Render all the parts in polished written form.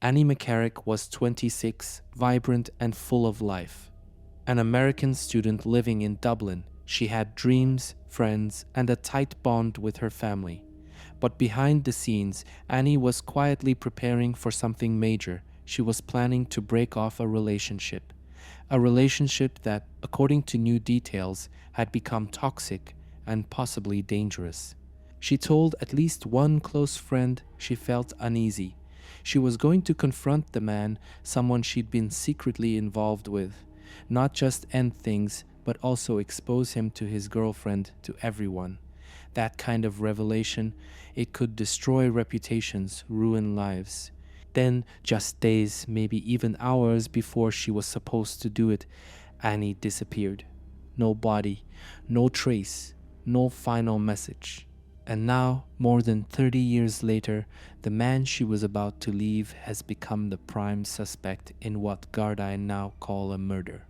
Annie McCarrick was 26, vibrant and full of life. An American student living in Dublin, she had dreams, friends, and a tight bond with her family. But behind the scenes, Annie was quietly preparing for something major. She was planning to break off a relationship. A relationship that, according to new details, had become toxic and possibly dangerous. She told at least one close friend she felt uneasy. She was going to confront the man, someone she'd been secretly involved with. Not just end things, but also expose him to his girlfriend, to everyone. That kind of revelation, it could destroy reputations, ruin lives. Then, just days, maybe even hours before she was supposed to do it, Annie disappeared. No body, no trace, no final message. And now, more than 30 years later, the man she was about to leave has become the prime suspect in what Gardaí now call a murder.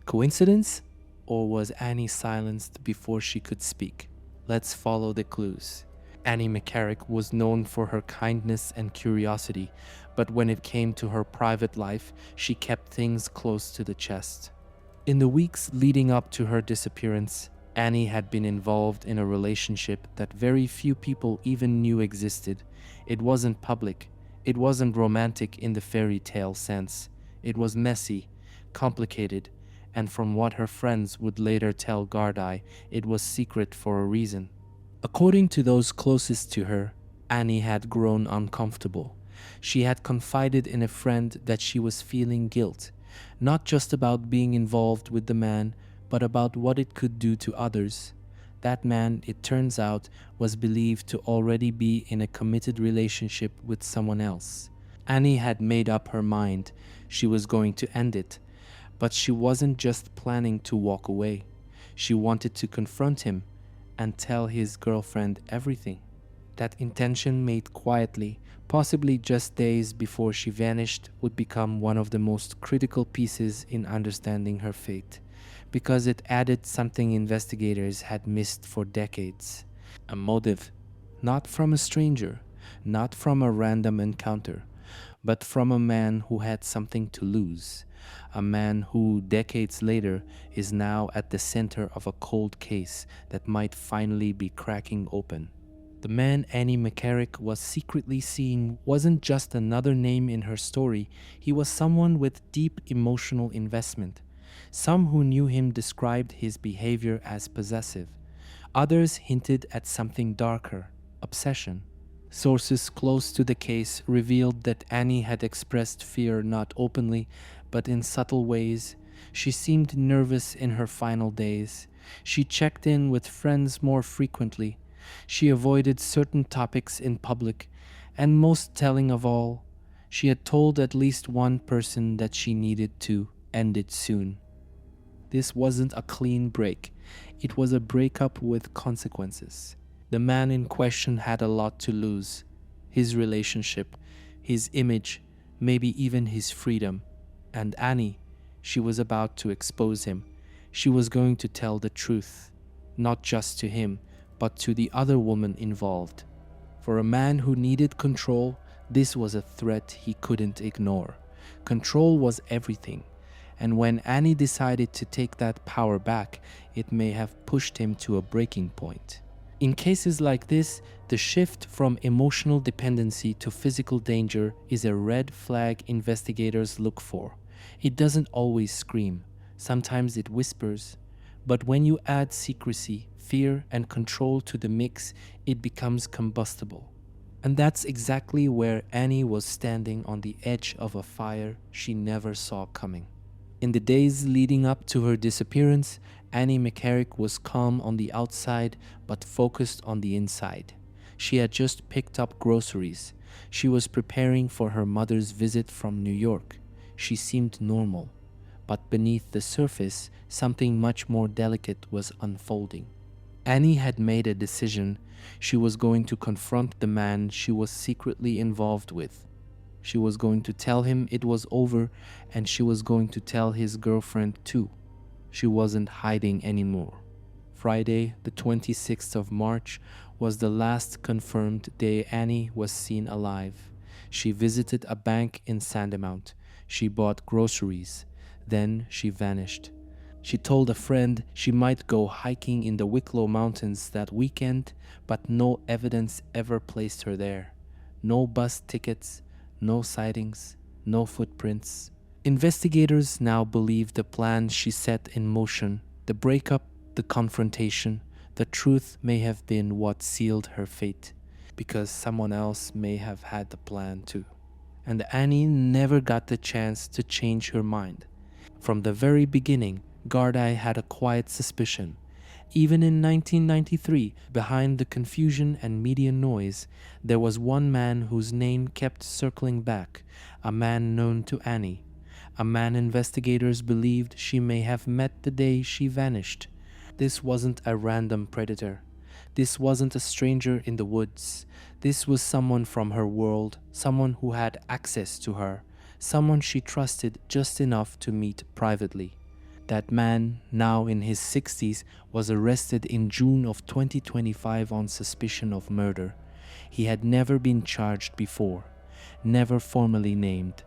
Coincidence? Or was Annie silenced before she could speak? Let's follow the clues. Annie McCarrick was known for her kindness and curiosity, but when it came to her private life, she kept things close to the chest. In the weeks leading up to her disappearance, Annie had been involved in a relationship that very few people even knew existed. It wasn't public. It wasn't romantic in the fairy tale sense. It was messy, complicated, and from what her friends would later tell Gardaí, it was secret for a reason. According to those closest to her, Annie had grown uncomfortable. She had confided in a friend that she was feeling guilt, not just about being involved with the man, but about what it could do to others. That man, it turns out, was believed to already be in a committed relationship with someone else. Annie had made up her mind. She was going to end it. But she wasn't just planning to walk away. She wanted to confront him and tell his girlfriend everything. That intention, made quietly, possibly just days before she vanished, would become one of the most critical pieces in understanding her fate, because it added something investigators had missed for decades. A motive, not from a stranger, not from a random encounter, but from a man who had something to lose. A man who, decades later, is now at the center of a cold case that might finally be cracking open. The man Annie McCarrick was secretly seeing wasn't just another name in her story. He was someone with deep emotional investment. Some who knew him described his behavior as possessive. Others hinted at something darker, obsession. Sources close to the case revealed that Annie had expressed fear not openly, but in subtle ways. She seemed nervous in her final days. She checked in with friends more frequently. She avoided certain topics in public, and most telling of all, she had told at least one person that she needed to end it soon. This wasn't a clean break. It was a breakup with consequences. The man in question had a lot to lose. His relationship, his image, maybe even his freedom. And Annie, she was about to expose him. She was going to tell the truth, not just to him, but to the other woman involved. For a man who needed control, this was a threat he couldn't ignore. Control was everything. And when Annie decided to take that power back, it may have pushed him to a breaking point. In cases like this, the shift from emotional dependency to physical danger is a red flag investigators look for. It doesn't always scream. Sometimes it whispers. But when you add secrecy, fear, and control to the mix, it becomes combustible. And that's exactly where Annie was standing, on the edge of a fire she never saw coming. In the days leading up to her disappearance, Annie McCarrick was calm on the outside but focused on the inside. She had just picked up groceries. She was preparing for her mother's visit from New York. She seemed normal, but beneath the surface, something much more delicate was unfolding. Annie had made a decision. She was going to confront the man she was secretly involved with. She was going to tell him it was over, and she was going to tell his girlfriend too. She wasn't hiding anymore. Friday, the 26th of March, was the last confirmed day Annie was seen alive. She visited a bank in Sandymount. She bought groceries. Then she vanished. She told a friend she might go hiking in the Wicklow Mountains that weekend, but no evidence ever placed her there. No bus tickets, no sightings, no footprints. Investigators now believe the plan she set in motion, the breakup, the confrontation, the truth may have been what sealed her fate, because someone else may have had the plan too. And Annie never got the chance to change her mind. From the very beginning, Gardaí had a quiet suspicion. Even in 1993, behind the confusion and media noise, there was one man whose name kept circling back, a man known to Annie, a man investigators believed she may have met the day she vanished. This wasn't a random predator. This wasn't a stranger in the woods. This was someone from her world, someone who had access to her, someone she trusted just enough to meet privately. That man, now in his 60s, was arrested in June of 2025 on suspicion of murder. He had never been charged before, never formally named,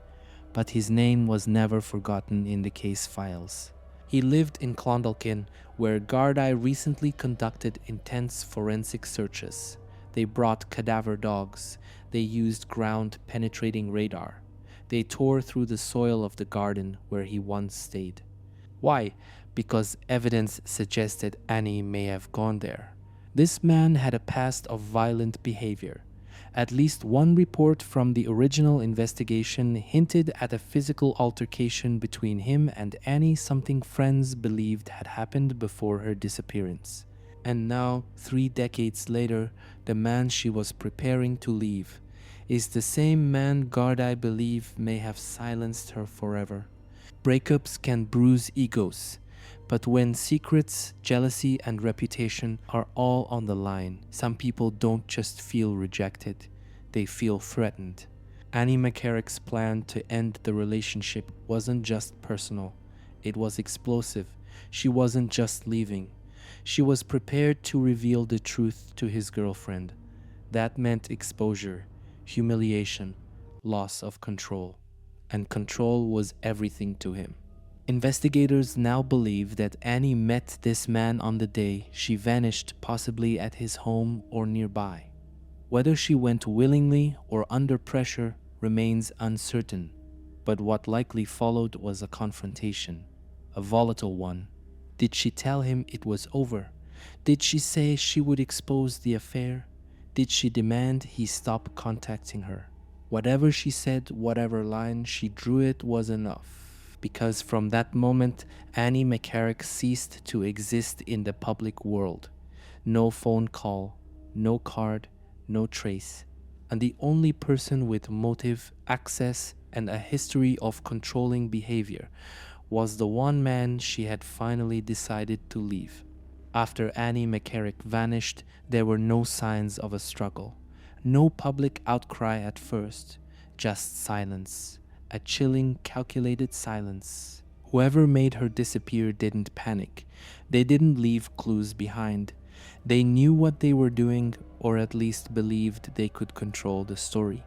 but his name was never forgotten in the case files. He lived in Clondalkin, where Gardaí recently conducted intense forensic searches. They brought cadaver dogs. They used ground-penetrating radar. They tore through the soil of the garden where he once stayed. Why? Because evidence suggested Annie may have gone there. This man had a past of violent behavior. At least one report from the original investigation hinted at a physical altercation between him and Annie, something friends believed had happened before her disappearance. And now, 3 decades later, the man she was preparing to leave is the same man Gardaí believe may have silenced her forever. Breakups can bruise egos, but when secrets, jealousy, and reputation are all on the line, some people don't just feel rejected, they feel threatened. Annie McCarrick's plan to end the relationship wasn't just personal, it was explosive. She wasn't just leaving. She was prepared to reveal the truth to his girlfriend. That meant exposure, humiliation, loss of control. And control was everything to him. Investigators now believe that Annie met this man on the day she vanished, possibly at his home or nearby. Whether she went willingly or under pressure remains uncertain, but what likely followed was a confrontation, a volatile one. Did she tell him it was over? Did she say she would expose the affair? Did she demand he stop contacting her? Whatever she said, whatever line she drew, it was enough. Because from that moment, Annie McCarrick ceased to exist in the public world. No phone call, no card, no trace. And the only person with motive, access, and a history of controlling behavior was the one man she had finally decided to leave. After Annie McCarrick vanished, there were no signs of a struggle. No public outcry at first, just silence. A chilling, calculated silence. Whoever made her disappear didn't panic. They didn't leave clues behind. They knew what they were doing, or at least believed they could control the story.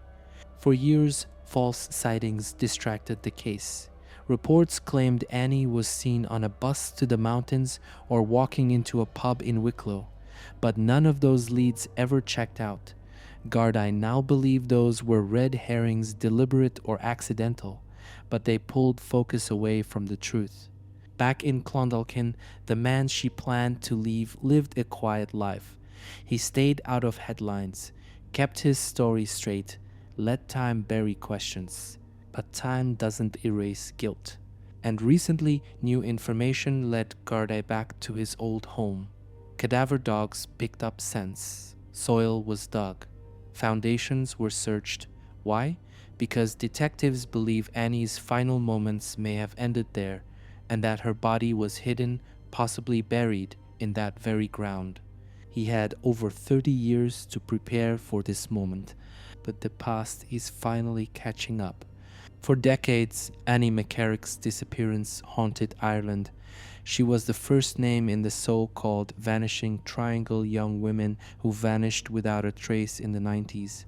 For years, false sightings distracted the case. Reports claimed Annie was seen on a bus to the mountains or walking into a pub in Wicklow, but none of those leads ever checked out. Gardaí now believe those were red herrings, deliberate or accidental, but they pulled focus away from the truth. Back in Clondalkin, the man she planned to leave lived a quiet life. He stayed out of headlines, kept his story straight, let time bury questions. But time doesn't erase guilt. And recently, new information led Garda back to his old home. Cadaver dogs picked up scents. Soil was dug. Foundations were searched. Why? Because detectives believe Annie's final moments may have ended there, and that her body was hidden, possibly buried, in that very ground. He had over 30 years to prepare for this moment, but the past is finally catching up. For decades, Annie McCarrick's disappearance haunted Ireland. She was the first name in the so-called Vanishing Triangle young women who vanished without a trace in the 90s.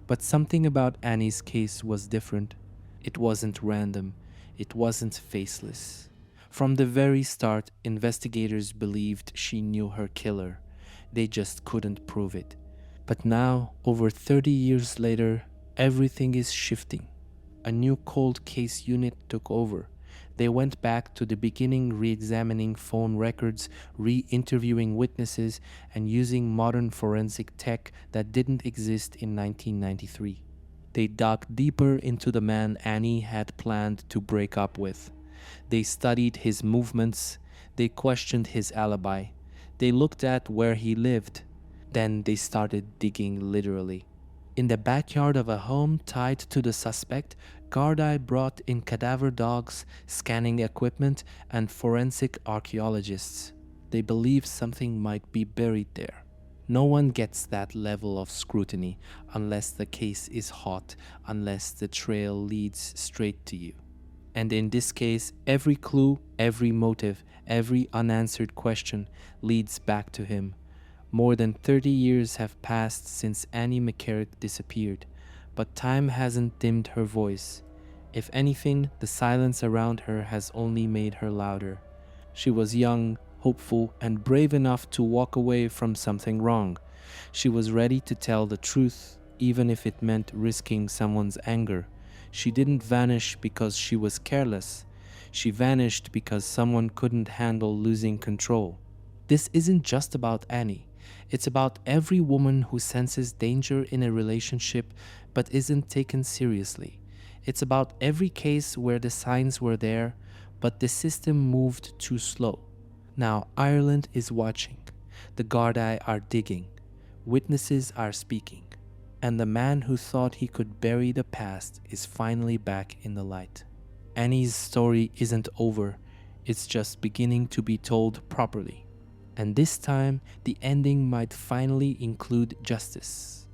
But something about Annie's case was different. It wasn't random, it wasn't faceless. From the very start, investigators believed she knew her killer. They just couldn't prove it. But now, over 30 years later, everything is shifting. A new cold case unit took over. They went back to the beginning, re examining phone records, re interviewing witnesses, and using modern forensic tech that didn't exist in 1993. They dug deeper into the man Annie had planned to break up with. They studied his movements, they questioned his alibi, they looked at where he lived. Then they started digging literally. In the backyard of a home tied to the suspect, Gardaí brought in cadaver dogs, scanning equipment, and forensic archaeologists. They believe something might be buried there. No one gets that level of scrutiny unless the case is hot, unless the trail leads straight to you. And in this case, every clue, every motive, every unanswered question leads back to him. More than 30 years have passed since Annie McCarrick disappeared, but time hasn't dimmed her voice. If anything, the silence around her has only made her louder. She was young, hopeful, and brave enough to walk away from something wrong. She was ready to tell the truth, even if it meant risking someone's anger. She didn't vanish because she was careless. She vanished because someone couldn't handle losing control. This isn't just about Annie. It's about every woman who senses danger in a relationship but isn't taken seriously. It's about every case where the signs were there, but the system moved too slow. Now Ireland is watching. The Gardaí are digging. Witnesses are speaking. And the man who thought he could bury the past is finally back in the light. Annie's story isn't over. It's just beginning to be told properly. And this time, the ending might finally include justice.